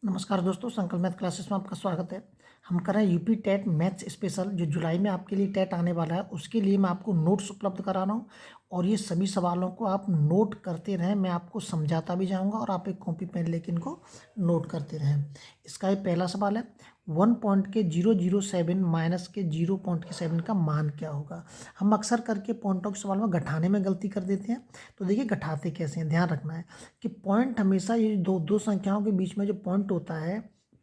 नमस्कार दोस्तों, संकल्प मैथ क्लासेस में आपका स्वागत है। हम कर रहे हैं यूपी टेट मैथ्स स्पेशल। जो जुलाई में आपके लिए टेट आने वाला है उसके लिए मैं आपको नोट्स उपलब्ध करा रहा हूँ और ये सभी सवालों को आप नोट करते रहें। मैं आपको समझाता भी जाऊँगा और आप एक कॉपी पेन लेके इनको नोट करते रहें। इसका ये पहला सवाल है, 1.007 माइनस के 0.7 का मान क्या होगा। हम अक्सर करके पॉइंटों के सवाल में घटाने में गलती कर देते हैं। तो देखिए घटाते कैसे हैं, ध्यान रखना है कि पॉइंट हमेशा ये दो संख्याओं के बीच में जो पॉइंट होता है,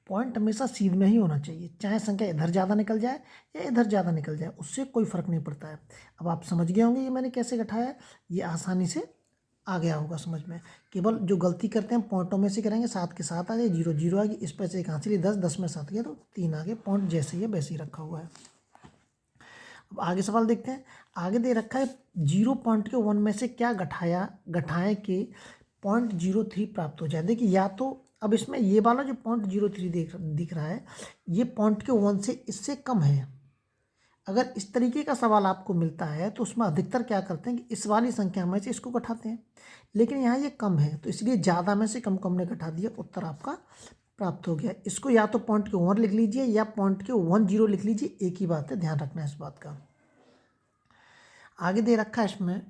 पॉइंट हमेशा सीध में ही होना चाहिए। चाहे संख्या इधर ज़्यादा निकल जाए या इधर ज़्यादा निकल जाए, उससे कोई फ़र्क नहीं पड़ता है। अब आप समझ गए होंगे ये मैंने कैसे घटाया है, ये आसानी से आ गया होगा समझ में। केवल जो गलती करते हैं पॉइंटों में से करेंगे, 7 के 7 आ गए, 0 0 आ गई, इस पर से एक हाथ चलिए 10, 10 में 7 गया तो 3 आ गए। पॉइंट जैसे ही है वैसे ही रखा हुआ है। अब आगे सवाल देखते हैं। आगे दे रखा है 0.1 में से क्या घटाएं कि 0.03 प्राप्त हो जाए। देखिए या तो अब इसमें ये वाला जो 0.03 दिख रहा है, ये 1 से इससे कम है। अगर इस तरीके का सवाल आपको मिलता है तो उसमें अधिकतर क्या करते हैं कि इस वाली संख्या में से इसको घटाते हैं, लेकिन यहाँ ये कम है तो इसलिए ज़्यादा में से कम को हमने घटा दिया, उत्तर आपका प्राप्त हो गया। इसको या तो 0.1 लिख लीजिए या 0.10 लिख लीजिए, एक ही बात है, ध्यान रखना है इस बात का। आगे दे रखा है इसमें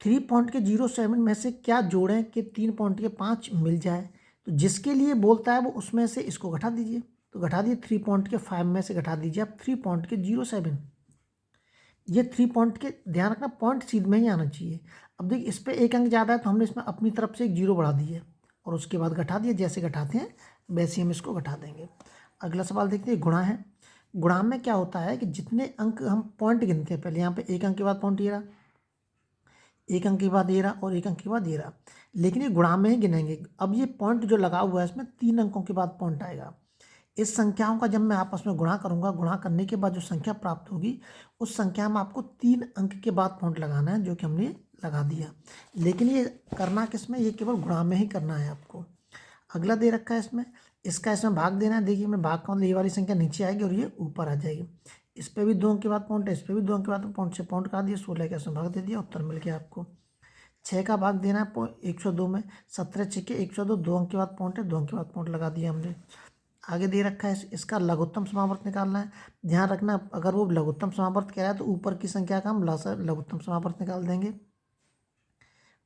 3.07 में से क्या जोड़ें कि 3.5 मिल जाए। तो जिसके लिए बोलता है वो उसमें से इसको घटा दीजिए। तो घटा दिए 3.5 में से घटा दीजिए आप 3.07। ये 3 पॉइंट के, ध्यान रखना पॉइंट सीध में ही आना चाहिए। अब देखिए इस पर एक अंक ज़्यादा है तो हमने इसमें अपनी तरफ से एक 0 बढ़ा दिए और उसके बाद घटा दिए। जैसे घटाते हैं वैसे हम इसको घटा देंगे। अगला सवाल देखते हैं, गुणा है। गुणा में क्या होता है कि जितने अंक हम पॉइंट गिनते हैं, पहले यहाँ पे एक अंक के बाद पॉइंट ये रहा, एक अंक के बाद ये रहा और एक अंक के बाद ये रहा, लेकिन ये गुणा में ही गिनेंगे। अब ये पॉइंट जो लगा हुआ है इसमें 3 अंकों के बाद पॉइंट आएगा। इस संख्याओं का जब मैं आपस में गुणा करूंगा, गुणा करने के बाद जो संख्या प्राप्त होगी उस संख्या में आपको 3 अंक के बाद पॉइंट लगाना है, जो कि हमने लगा दिया। लेकिन ये करना किसमें, ये केवल गुणा में ही करना है आपको। अगला दे रखा है इसमें, इसमें भाग देना है। देखिए मैं भाग का मतलब ये वाली संख्या नीचे आएगी और ये ऊपर आ जाएगी। इस पर भी 2 अंक के बाद पॉइंट है, इस पर भी 2 अंक के बाद पॉइंट, से पॉइंट करा दिया, 16 का इसमें भाग दे दिया, उत्तर मिल गया आपको। 6 का भाग देना है 102 में, 17 6 के 102, 2 अंक के बाद पॉइंट है, 2 अंक के बाद पॉइंट लगा दिया हमने। आगे दे रखा है इसका लघुत्तम समावर्त निकालना है। ध्यान रखना अगर वो लघुत्तम समावर्त कह रहा है तो ऊपर की संख्या का हम लघुत्तम समावर्त निकाल देंगे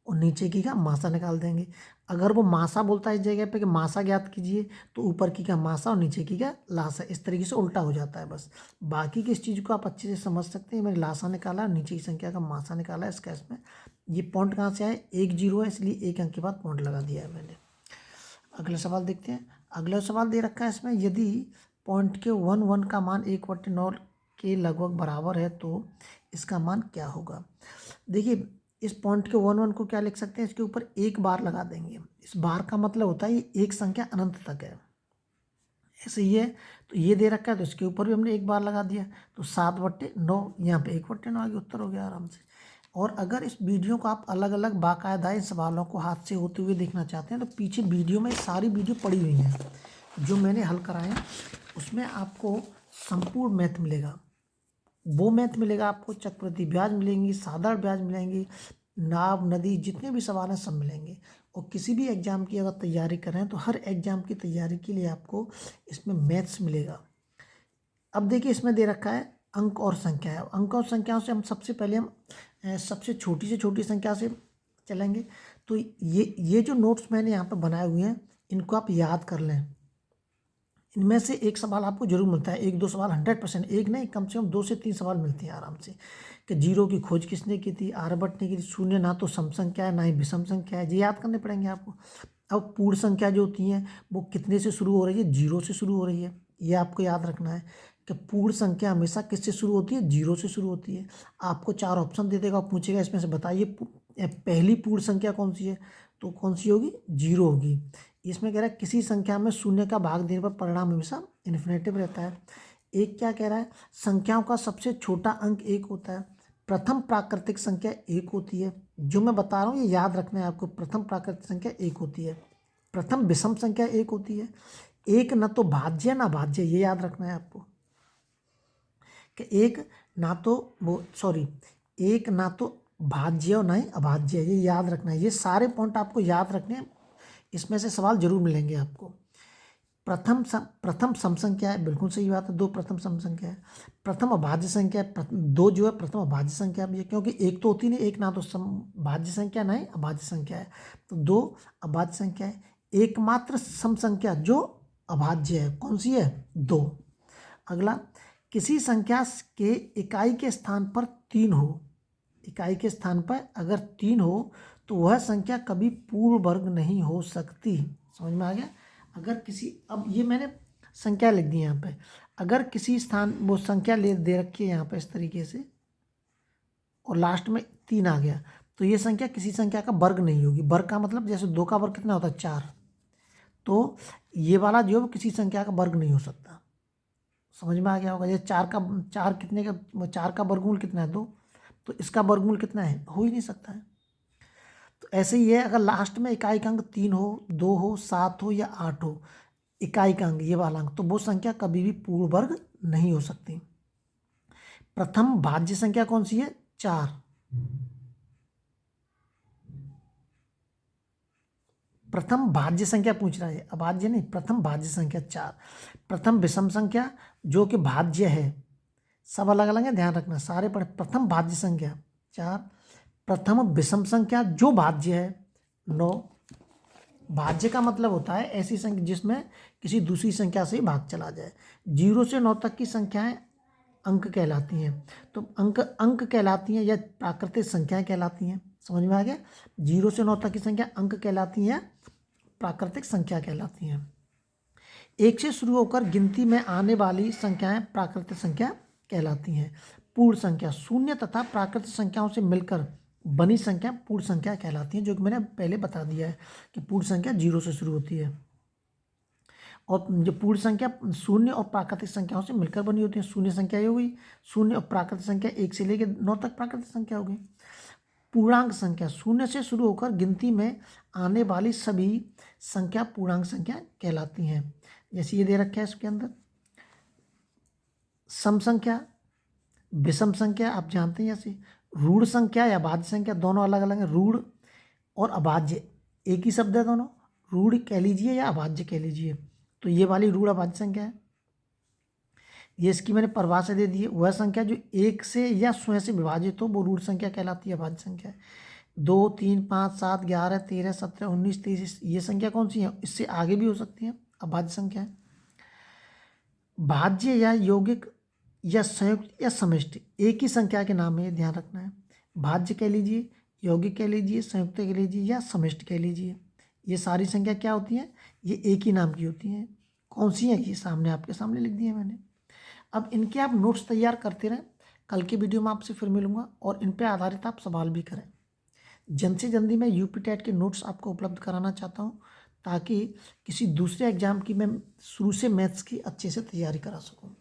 और नीचे की का मासा निकाल देंगे। अगर वो मासा बोलता है इस जगह पे कि मासा ज्ञात कीजिए, तो ऊपर की का मासा और नीचे की का लासा, इस तरीके से उल्टा हो जाता है। बस बाकी की इस चीज़ को आप अच्छे से समझ सकते हैं। मैंने लासा निकाला और नीचे की संख्या का मासा निकाला है। इसका इसमें ये पॉइंट कहाँ से आए, 1 0 है इसलिए एक अंक के बाद पॉइंट लगा दिया है मैंने। अगला सवाल देखते हैं। अगला सवाल दे रखा है इसमें, यदि पॉइंट के 1 का मान 1/9 के लगभग बराबर है तो इसका मान क्या होगा। देखिए इस पॉइंट के 1 को क्या लिख सकते हैं, इसके ऊपर एक बार लगा देंगे। इस बार का मतलब होता है ये एक संख्या अनंत तक है, ऐसे ही है। तो ये दे रखा है तो इसके ऊपर भी हमने एक बार लगा दिया, तो 7/9, यहाँ पे 1/9 आ गया, उत्तर हो गया आराम से। और अगर इस वीडियो को आप अलग अलग बाकायदा इन सवालों को हाथ से होते हुए देखना चाहते हैं तो पीछे वीडियो में सारी वीडियो पड़ी हुई हैं जो मैंने हल कराए हैं। उसमें आपको संपूर्ण मैथ मिलेगा, वो मैथ मिलेगा आपको, चक्रवृद्धि ब्याज मिलेंगी, साधारण ब्याज मिलेंगी, नाव नदी जितने भी सवाल हैं सब मिलेंगे। और किसी भी एग्जाम की अगर तैयारी कर रहे हैं तो हर एग्जाम की तैयारी के लिए आपको इसमें मैथ्स मिलेगा। अब देखिए इसमें दे रखा है अंक और संख्या है। अंक और संख्याओं से हम सबसे पहले हम सबसे छोटी से छोटी संख्या से चलेंगे। तो ये जो नोट्स मैंने यहाँ पर बनाए हुए हैं इनको आप याद कर लें। इनमें से एक सवाल आपको जरूर मिलता है, 1 2 सवाल 100%, एक नहीं कम से कम 2 से 3 सवाल मिलते हैं आराम से। कि 0 की खोज किसने की थी, आर्यभट्ट ने की थी। शून्य ना तो सम संख्या है ना ही विषम संख्या है, ये याद करने पड़ेंगे आपको। अब पूर्ण संख्या जो होती हैं वो कितने से शुरू हो रही है, 0 से शुरू हो रही है, ये आपको याद रखना है कि पूर्ण संख्या हमेशा किससे शुरू होती है, 0 से शुरू होती है। आपको 4 ऑप्शन दे देगा और पूछेगा इसमें से बताइए पहली पूर्ण संख्या कौन सी है, तो कौन सी होगी, 0 होगी। इसमें कह रहा है किसी संख्या में शून्य का भाग देने पर परिणाम हमेशा इन्फिनेटिव रहता है। एक क्या कह रहा है, संख्याओं का सबसे छोटा अंक 1 होता है। प्रथम प्राकृतिक संख्या 1 होती है, जो मैं बता रहा हूँ ये याद रखना है आपको। प्रथम प्राकृतिक संख्या 1 होती है। प्रथम विषम संख्या 1 होती है। एक न तो भाज्य ना भाज्य, ये याद रखना है आपको कि एक ना तो एक ना तो भाज्य और ना ही अभाज्य, ये याद रखना है। ये सारे पॉइंट आपको याद रखने हैं, इसमें से सवाल जरूर मिलेंगे आपको। प्रथम सम संख्या है, बिल्कुल सही बात है, 2 प्रथम सम संख्या है। प्रथम अभाज्य संख्या है, 2 जो है प्रथम अभाज्य संख्या भी है, क्योंकि एक तो होती नहीं, एक ना तो भाज्य संख्या ना ही अभाज्य संख्या है, तो 2 अभाज्य संख्या है। एकमात्र सम संख्या जो अभाज्य है कौन सी है? 2। अगला, किसी संख्या के इकाई के स्थान पर 3 हो, इकाई के स्थान पर अगर 3 हो तो वह संख्या कभी पूर्ण वर्ग नहीं हो सकती। समझ में आ गया? अगर किसी, अब ये मैंने संख्या लिख दी यहाँ पे, अगर किसी स्थान वो संख्या ले दे रखी है यहाँ पे इस तरीके से और लास्ट में 3 आ गया, तो ये संख्या किसी संख्या का वर्ग नहीं होगी। वर्ग का मतलब जैसे 2 का वर्ग कितना होता है? 4। तो ये वाला जो है किसी संख्या का वर्ग नहीं हो सकता। समझ में आ गया होगा? ये 4 कितने का, 4 का वर्गमूल कितना है? 2। तो इसका वर्गमूल कितना है? हो ही नहीं सकता है। तो ऐसे ही है, अगर लास्ट में इकाई का अंक 3 हो, 2 हो, 7 हो या 8 हो, इकाई का अंक, ये वाला अंक, तो वो संख्या कभी भी पूर्ण वर्ग नहीं हो सकती। प्रथम भाज्य संख्या कौन सी है? 4। प्रथम भाज्य संख्या पूछ रहा है, अभाज्य नहीं, प्रथम भाज्य संख्या 4। प्रथम विषम संख्या जो कि भाज्य है, सब अलग अलग है, ध्यान रखना, सारे पढ़े। प्रथम भाज्य संख्या 4। प्रथम विषम संख्या जो भाज्य है 9। भाज्य का मतलब होता है ऐसी संख्या जिसमें किसी दूसरी संख्या से ही भाग चला जाए। 0 से 9 तक की संख्याएं अंक कहलाती हैं, तो अंक कहलाती हैं या प्राकृतिक संख्याएं कहलाती हैं। समझ में आ गया? 0 से 9 तक की संख्या अंक कहलाती हैं, प्राकृतिक संख्या कहलाती हैं। 1 से शुरू होकर गिनती में आने वाली संख्याएं प्राकृतिक संख्या कहलाती हैं। पूर्ण संख्या, शून्य तथा प्राकृतिक संख्याओं से मिलकर बनी संख्या पूर्ण संख्या कहलाती हैं, जो कि मैंने पहले बता दिया है कि पूर्ण संख्या 0 से शुरू होती है और जो पूर्ण संख्या शून्य और प्राकृतिक संख्याओं से मिलकर बनी होती है। शून्य संख्या ये हुई, शून्य और प्राकृतिक संख्या 1 से लेकर 9 तक प्राकृतिक संख्या हो गई। पूर्णांक संख्या, शून्य से शुरू होकर गिनती में आने वाली सभी संख्या पूर्णांक संख्या कहलाती हैं। जैसे ये दे रखा है इसके अंदर, सम संख्या, विषम संख्या आप जानते हैं, जैसे रूढ़ संख्या या भाज्य संख्या, दोनों अलग अलग हैं। रूढ़ और अभाज्य एक ही शब्द है दोनों, रूढ़ कह लीजिए या अभाज्य कह लीजिए। तो ये वाली रूढ़ अभाज्य संख्या है, ये इसकी मैंने परिभाषा दे दी है। वह संख्या जो 1 से या स्वयं से विभाजित हो वो रूढ़ संख्या कहलाती है, अभाज्य संख्या है। 2, 3, 5, 7, 11, 13, 17, 19, 23 ये संख्या कौन सी है? इससे आगे भी हो सकती है, अभाज्य संख्या है। भाज्य या यौगिक या संयुक्त या समष्टि एक ही संख्या के नाम है, ध्यान रखना है। भाज्य कह लीजिए, यौगिक कह लीजिए, संयुक्त कह लीजिए या समष्टि कह लीजिए, ये सारी संख्या क्या होती हैं? ये एक ही नाम की होती हैं। कौन सी है? ये सामने आपके सामने लिख दिए मैंने। अब इनके आप नोट्स तैयार करते रहें, कल के वीडियो में आपसे फिर मिलूंगा और इन पे आधारित आप सवाल भी करें। जल्द से जल्दी मैं यूपी टेट के नोट्स आपको उपलब्ध कराना चाहता हूँ, ताकि किसी दूसरे एग्जाम की मैं शुरू से मैथ्स की अच्छे से तैयारी करा सकूँ।